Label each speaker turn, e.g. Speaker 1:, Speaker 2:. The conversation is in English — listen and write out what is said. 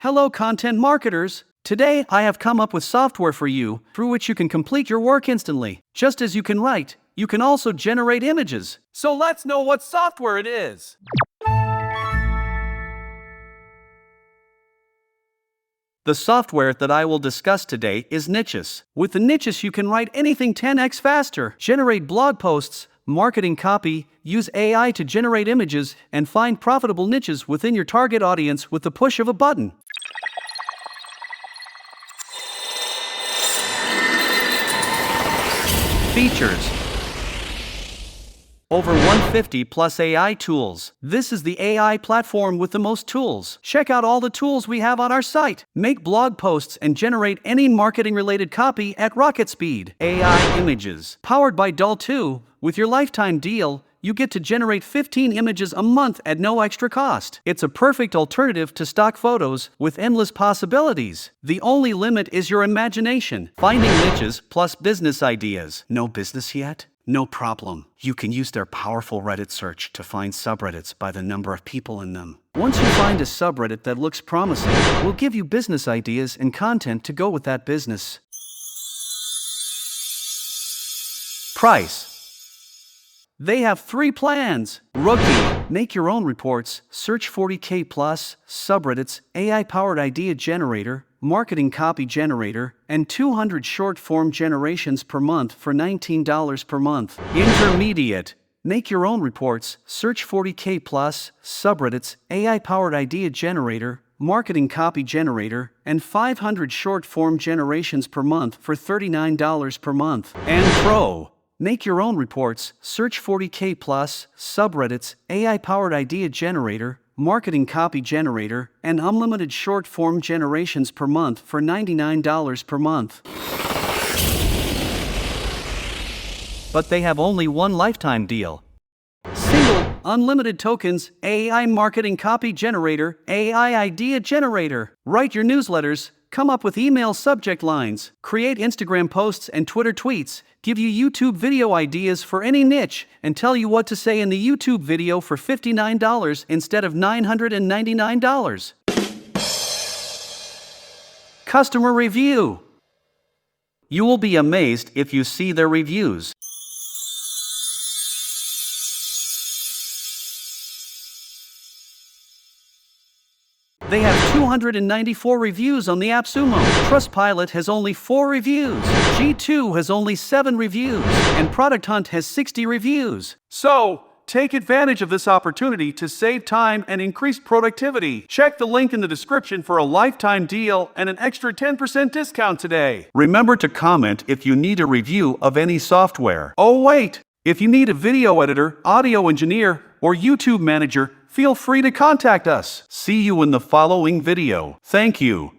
Speaker 1: Hello, content marketers. Today, I have come up with software for you through which you can complete your work instantly. Just as you can write, you can also generate images.
Speaker 2: So let's know what software it is.
Speaker 1: The software that I will discuss today is Nichesss. With the Nichesss, you can write anything 10x faster, generate blog posts, marketing copy, use AI to generate images, and find profitable niches within your target audience with the push of a button. Features: over 150 plus AI tools. This is the AI platform with the most tools. Check out all the tools we have on our site. Make blog posts and generate any marketing-related copy at rocket speed. AI images. Powered by Doll2, with your lifetime deal, you get to generate 15 images a month at no extra cost. It's a perfect alternative to stock photos with endless possibilities. The only limit is your imagination. Finding niches plus business ideas. No business yet? No problem. You can use their powerful Reddit search to find subreddits by the number of people in them. Once you find a subreddit that looks promising, we'll give you business ideas and content to go with that business. Price. They have 3 plans. Rookie. Make your own reports. Search 40K plus. Subreddits. AI-powered idea generator. Marketing copy generator. And 200 short-form generations per month for $19 per month. Intermediate. Make your own reports. Search 40K plus. Subreddits. AI-powered idea generator. Marketing copy generator. And 500 short-form generations per month for $39 per month. And Pro. Make your own reports, search 40K plus, subreddits, AI-powered idea generator, marketing copy generator, and unlimited short-form generations per month for $99 per month. But they have only one lifetime deal. Single, unlimited tokens, AI marketing copy generator, AI idea generator. Write your newsletters, come up with email subject lines, create Instagram posts and Twitter tweets, give you YouTube video ideas for any niche, and tell you what to say in the YouTube video for $59 instead of $999. Customer review. You will be amazed if you see their reviews. They have 294 reviews on the Appsumo. Trustpilot has only 4 reviews. G2 has only 7 reviews. And Product Hunt has 60 reviews.
Speaker 2: So, take advantage of this opportunity to save time and increase productivity. Check the link in the description for a lifetime deal and an extra 10% discount today.
Speaker 1: Remember to comment if you need a review of any software.
Speaker 2: Oh wait! If you need a video editor, audio engineer, or YouTube manager, feel free to contact us.
Speaker 1: See you in the following video. Thank you.